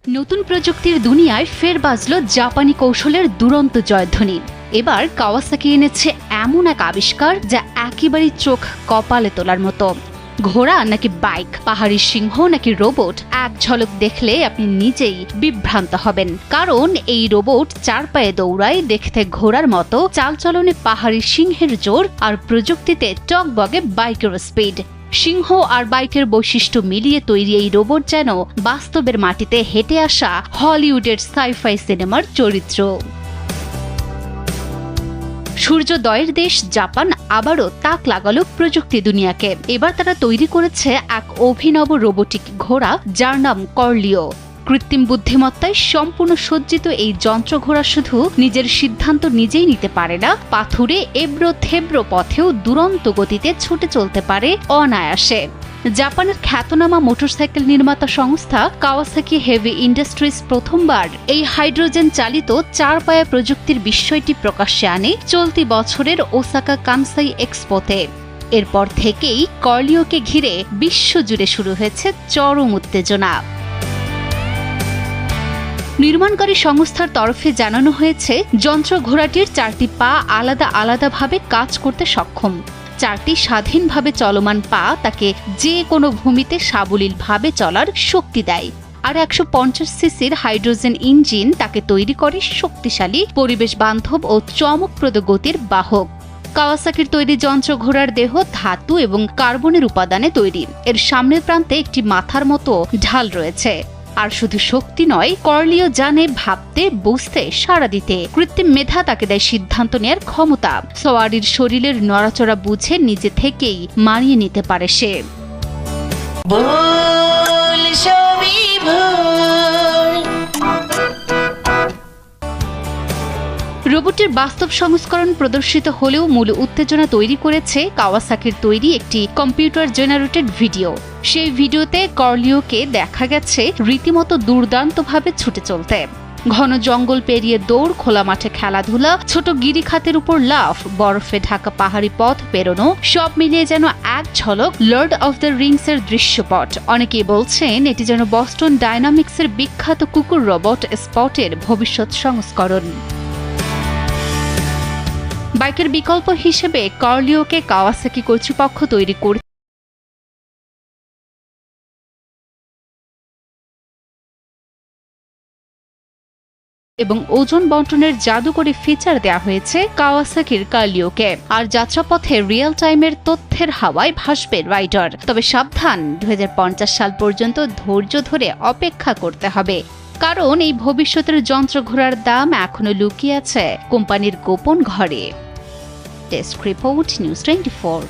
নতুন প্রযুক্তির দুনিয়ায় ফের বাজলো জাপানি কৌশলের দুরন্ত জয়ধ্বনি। এবার কাওয়াসাকি এনেছে এমন এক আবিষ্কার যা একেবারেই চোখ কপালে তোলার মতো। ঘোড়া নাকি বাইক, পাহাড়ি সিংহ নাকি রোবট, এক ঝলক দেখলে আপনি নিজেই বিভ্রান্ত হবেন। কারণ এই রোবট চার পায়ে দৌড়ায়, দেখতে ঘোড়ার মতো, চালচলনে পাহাড়ি সিংহের জোর, আর প্রযুক্তিতে টকবগে বাইকের স্পিড। সিংহ আর বাইকের বৈশিষ্ট্য মিলিয়ে তৈরি এই রোবট যেন বাস্তবের মাটিতে হেঁটে আসা হলিউডের সাইফাই সিনেমার চরিত্র। সূর্যোদয়ের দেশ জাপান আবারও তাক লাগালো প্রযুক্তি দুনিয়াকে। এবার তারা তৈরি করেছে এক অভিনব রোবোটিক ঘোড়া, যার নাম কর্লিও। কৃত্রিম বুদ্ধিমত্তায় সম্পূর্ণ সজ্জিত এই যন্ত্র ঘোড়া শুধু নিজের সিদ্ধান্ত নিজেই নিতে পারে না, পাথুরে এবড়ো থেবড়ো পথেও দুরন্ত গতিতে ছুটে চলতে পারে অনায়াসে। জাপানের খ্যাতনামা মোটরসাইকেল নির্মাতা সংস্থা কাওয়াসাকি হেভি ইন্ডাস্ট্রিজ প্রথমবার এই হাইড্রোজেন চালিত চার পায়া প্রযুক্তির বিস্ময়টি প্রকাশ্যে আনে চলতি বছরের ওসাকা কানসাই এক্সপোতে। এরপর থেকেই কর্লিওকে ঘিরে বিশ্বজুড়ে শুরু হয়েছে চরম উত্তেজনা। নির্মাণকারী সংস্থার তরফে জানানো হয়েছে, যন্ত্র ঘোড়াটির চারটি পা আলাদা আলাদাভাবে কাজ করতে সক্ষম। চারটি স্বাধীনভাবে চলমান পা তাকে যে কোনো ভূমিতে সাবলীলভাবে চলার শক্তি দেয়, আর 150 সিসির হাইড্রোজেন ইঞ্জিন তাকে তৈরি করে শক্তিশালী, পরিবেশ বান্ধব ও চমকপ্রদ গতির বাহক। কাওয়াসাকির তৈরি যন্ত্র ঘোড়ার দেহ ধাতু এবং কার্বনের উপাদানে তৈরি। এর সামনের প্রান্তে একটি মাথার মতো ঢাল রয়েছে। আর শুধু শক্তি নয়, কর্লিও জানে ভাবতে, বুঝতে, সাড়া দিতে। কৃত্রিম মেধা তাকে দেয় সিদ্ধান্ত নেয়ার ক্ষমতা। সওয়ারির শরীরের নড়াচড়া বুঝে নিজে থেকেই মানিয়ে নিতে পারে সে। রোবটের বাস্তব সংস্করণ প্রদর্শিত হলেও মূল উত্তেজনা তৈরি করেছে কাওয়াসাকির তৈরি একটি কম্পিউটার জেনারেটেড ভিডিও। সেই ভিডিওতে কর্লিওকে দেখা গেছে রীতিমতো দুর্দান্তভাবে ছুটে চলতে। ঘন জঙ্গল পেরিয়ে দৌড়, খোলা মাঠে খেলাধুলা, ছোট গিরিখাতের উপর লাফ, বরফে ঢাকা পাহাড়ি পথ পেরোনো, সব মিলিয়ে যেন এক ঝলক লর্ড অফ দ্য রিংসের দৃশ্যপট। অনেকেই বলছেন এটি যেন বস্টন ডায়নামিক্সের বিখ্যাত কুকুর রোবট স্পটের ভবিষ্যৎ সংস্করণ। বাইকের বিকল্প হিসেবে কর্লিওকে কাওয়াসাকি কর্তৃপক্ষ তৈরি করছে এবং ওজন বন্টনের জাদুকরী ফিচার দেওয়া হয়েছে কাওয়াসাকির কর্লিওকে। আর যাত্রাপথে রিয়েল টাইমের তথ্যের হাওয়ায় ভাসবে রাইডার। তবে সাবধান, 2050 সাল পর্যন্ত ধৈর্য ধরে অপেক্ষা করতে হবে, কারণ এই ভবিষ্যতের যন্ত্র ঘোড়ার দাম এখনো লুকিয়ে আছে কোম্পানির গোপন ঘরে। Desk report, news 24।